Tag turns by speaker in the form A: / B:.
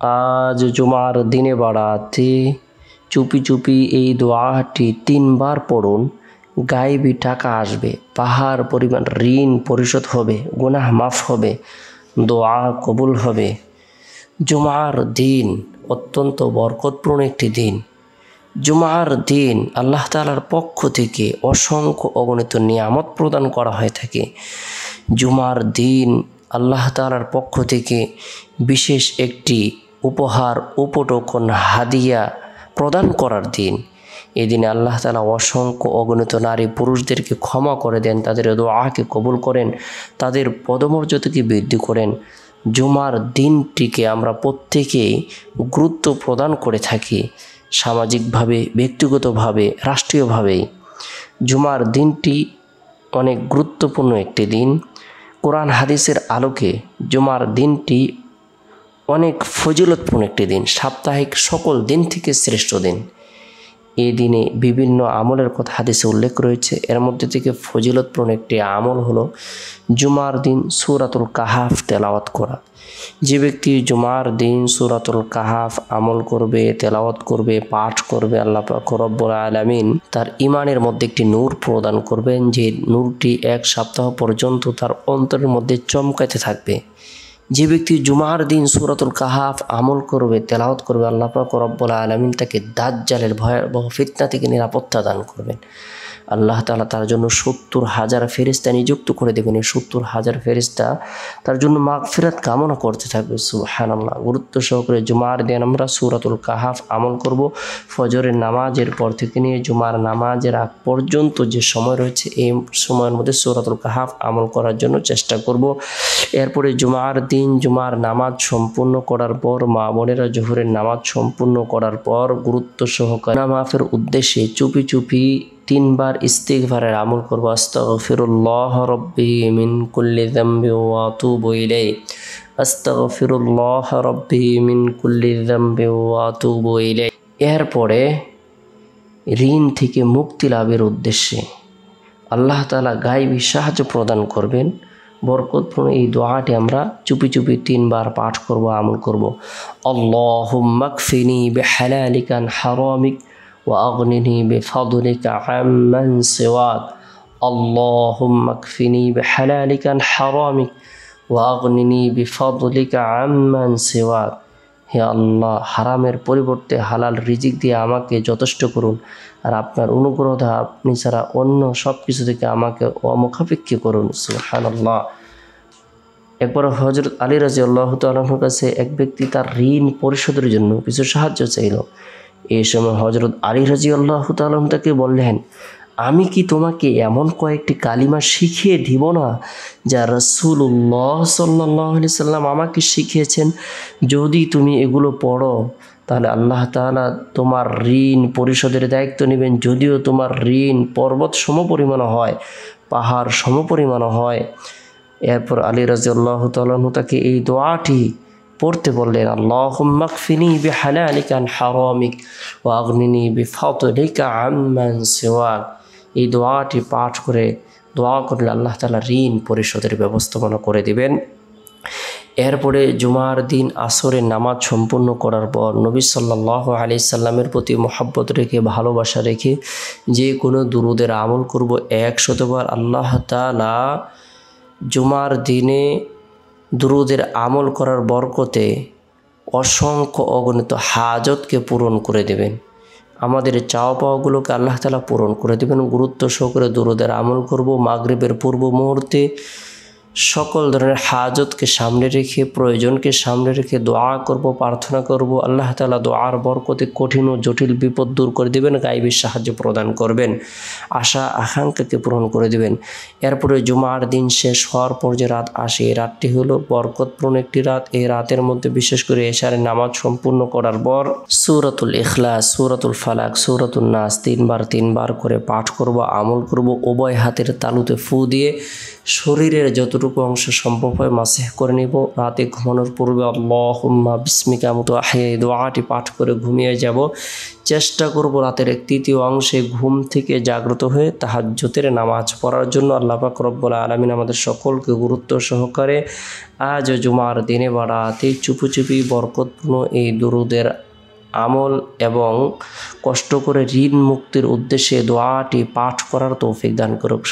A: আজ জুমার দিনে বাড়াতে চুপি চুপি এই দোয়াটি 3 বার পড়ুন। গায়েবী টাকা আসবে, পাহাড় পরিমাণ ঋণ পরিশোধ হবে, গুনাহ মাফ হবে, দোয়া কবুল হবে। জুমার দিন অত্যন্ত বরকতপূর্ণ একটি দিন। জুমার দিন আল্লাহ তাআলার পক্ষ থেকে অসংখ্য অগণিত নিয়ামত প্রদান করা হয়ে থাকে। জুমার দিন আল্লাহ তাআলার পক্ষ থেকে বিশেষ একটি উপহার, উপটোকন, হাদিয়া প্রদান করার দিন। এদিনে আল্লাহ তাআলা অসংখ্য অগণিত নারী পুরুষদেরকে ক্ষমা করে দেন, তাদের দোয়াকে কবুল করেন, তাদের পদমর্যাদাকে বৃদ্ধি করেন। জুমার দিনটিকে আমরা প্রত্যেকেই গুরুত্ব প্রদান করে থাকি, সামাজিকভাবে, ব্যক্তিগতভাবে, রাষ্ট্রীয়ভাবেই। জুমার দিনটি অনেক গুরুত্বপূর্ণ একটি দিন। কোরআন হাদিসের আলোকে জুমার দিনটি অনেক ফজিলতপূর্ণ একটি দিন, সাপ্তাহিক সকল দিন থেকে শ্রেষ্ঠ দিন। এই দিনে বিভিন্ন আমলের কথা হাদিসে উল্লেখ রয়েছে। এর মধ্যে থেকে ফজিলতপূর্ণ একটি আমল হলো জুমার দিন সূরাতুল কাহাফ তেলাওয়াত করা। যে ব্যক্তি জুমার দিন সূরাতুল কাহাফ আমল করবে, তেলাওয়াত করবে, পাঠ করবে, আল্লাহ পাক রব্বুল আলামিন তার ঈমানের মধ্যে একটি নূর প্রদান করবেন, যে নূরটি 1 সপ্তাহ পর্যন্ত তার অন্তরের মধ্যে চমকাতে থাকবে। যে ব্যক্তি জুমার দিন সূরাতুল কাহাফ আমল করবে, তেলাওয়াত করবে, আল্লাহ পাক রব্বুল আলামিন তাকে দাজ্জালের ভয়াবহ ফিতনা থেকে নিরাপত্তা দান করবেন। আল্লাহ তাআলা তার জন্য 70,000 ফেরেশতা নিযুক্ত করে দেবেন। এই 70,000 ফেরেশতা তার জন্য মাগফিরাত কামনা করতে থাকবে। সুবহানাল্লাহ। গুরুত্ব সহকারে জুমার দিন আমরা সূরাতুল কাহাফ আমল করব। ফজরের নামাজের পর থেকে নিয়ে জুমার নামাজের আগ পর্যন্ত যে সময় রয়েছে, এই সময়ের মধ্যে সূরাতুল কাহাফ আমল করার জন্য চেষ্টা করব। এরপরে জুমার দিন জুমার নামাজ সম্পূর্ণ করার পর, মা বোনেরা জোহরের নামাজ সম্পূর্ণ করার পর গুরুত্ব সহকারে গুনাহ মাফের উদ্দেশ্যে চুপি চুপি 3 বার ইস্তিগফারের আমল করব। আস্তাগফিরুল্লাহ রাব্বি মিন কুল্লি যামবি ওয়া আতুবু ইলাইহি, আস্তাগফিরুল্লাহ রাব্বি মিন কুল্লি যামবি ওয়া আতুবু ইলাইহি। এরপরে ঋণ থেকে মুক্তি লাভের উদ্দেশ্যে আল্লাহ তাআলা গায়বী সাহায্য প্রদান করবেন। বরকতপূর্ণ এই দোয়াটি আমরা চুপি চুপি 3 বার পাঠ করব, আমল করব। আল্লাহুম্মা কফিনি বিহালালিকা আন হারামিক ওয়া আগনিনি বিফাদলিকা আম্মান সিওয়াক। আল্লাহুম্মা কফিনি বিহালালিকা আন হারামিক ওয়া আগনিনি বিফাদলিকা আম্মান সিওয়াক। হে আল্লাহ, হারামের পরিবর্তে হালাল রিজিক দিয়ে আমাকে যথেষ্ট করুন, আর আপনার অনুগ্রহ আপনি ছাড়া অন্য সব কিছু থেকে আমাকে অমুখাপেক্ষী করুন। সুবহানাল্লাহ। একবার হযরত আলী রাদিয়াল্লাহু তাআলা আনহুর কাছে এক ব্যক্তি তার ঋণ পরিশোধের জন্য কিছু সাহায্য চাইল। এই সময় হযরত আলী রাদিয়াল্লাহু তাআলা আনহু তাকে বললেন, আমি কি তোমাকে এমন কয়েকটি কালিমা শিখিয়ে দিব না যা রাসূলুল্লাহ সাল্লাল্লাহু আলাইহি সাল্লাম আমাকে শিখিয়েছেন? যদি তুমি এগুলো পড়ো তাহলে আল্লাহ তাআলা তোমার ঋণ পরিশোধের দায়িত্ব নেবেন। যদিও তোমার ঋণ পর্বত সমপরিমাণ হয়, পাহাড় সমপরিমাণ হয়। এরপর আলী রাদিয়াল্লাহু তাআলা আনহু তাকে এই দোয়াটি পড়তে বললেন, আল্লাহুম্মা কফিনি বিহালালিকা আন হারামিক ওয়া আগনিনি বিফাদলিকা আম্মান সিওয়াক। এই দোয়াটি পাঠ করে দোয়া করলে আল্লাহ তাআলা ঋণ পরিশোধের ব্যবস্থাপনা করে দিবেন। এরপরে জুমার দিন আসরের নামাজ সম্পূর্ণ করার পর নবী সাল্লাল্লাহু আলাইহি সাল্লামের প্রতি মহব্বত রেখে, ভালোবাসা রেখে যে কোনো দুরুদের আমল করব 100 বার। আল্লাহ তাআলা জুমার দিনে দুরুদের আমল করার বরকতে অসংখ্য অগণিত হাজতকে পূরণ করে দেবেন। আমাদের চাওয়া পাওয়াগুলোকে আল্লাহ তাআলা পূরণ করে দেবেন। গুরুত্ব সহকারে দুরুদের আমল করব। মাগরিবের পূর্ব মুহূর্তে সকল ধরনের হাজতকে সামনে রেখে, প্রয়োজনকে সামনে রেখে দোয়া করব, প্রার্থনা করব। আল্লাহ তাআলা দোয়ার বরকতে কঠিন ও জটিল বিপদ দূর করে দেবেন, গায়বী সাহায্য প্রদান করবেন, আশা আকাঙ্ক্ষাকে পূরণ করে দেবেন। এরপরে জুমার দিন শেষ হওয়ার পর যে রাত আসে, এই রাতটি হলো বরকতপূর্ণ একটি রাত। এই রাতের মধ্যে বিশেষ করে এশারের নামাজ সম্পূর্ণ করার পর সূরাতুল ইখলাস, সূরাতুল ফালাক, সূরাতুন নাস 3 বার করে পাঠ করব, আমল করব। উভয় হাতের তালুতে ফু দিয়ে শরীরের যতটুকু যতটুকু অংশ সম্ভব হয় মাসিহ করে নিব। রাতে ঘুমানোর পূর্বে আল্লাহুম্মা বিসমিকা মতো এই দোয়াটি পাঠ করে ঘুমিয়ে যাব। চেষ্টা করব রাতের 1/3 অংশে ঘুম থেকে জাগ্রত হয়ে তাহাজ্জুদের নামাজ পড়ার জন্য। আল্লাহ পাক রব্বুল আলামিন আমাদের সকলকে গুরুত্ব সহকারে আজ জুমার দিনে বা রাতে চুপি চুপি বরকতপূর্ণ এই দুরুদের আমল এবং কষ্ট করে ঋণ মুক্তির উদ্দেশ্যে দোয়াটি পাঠ করার তৌফিক দান করুক।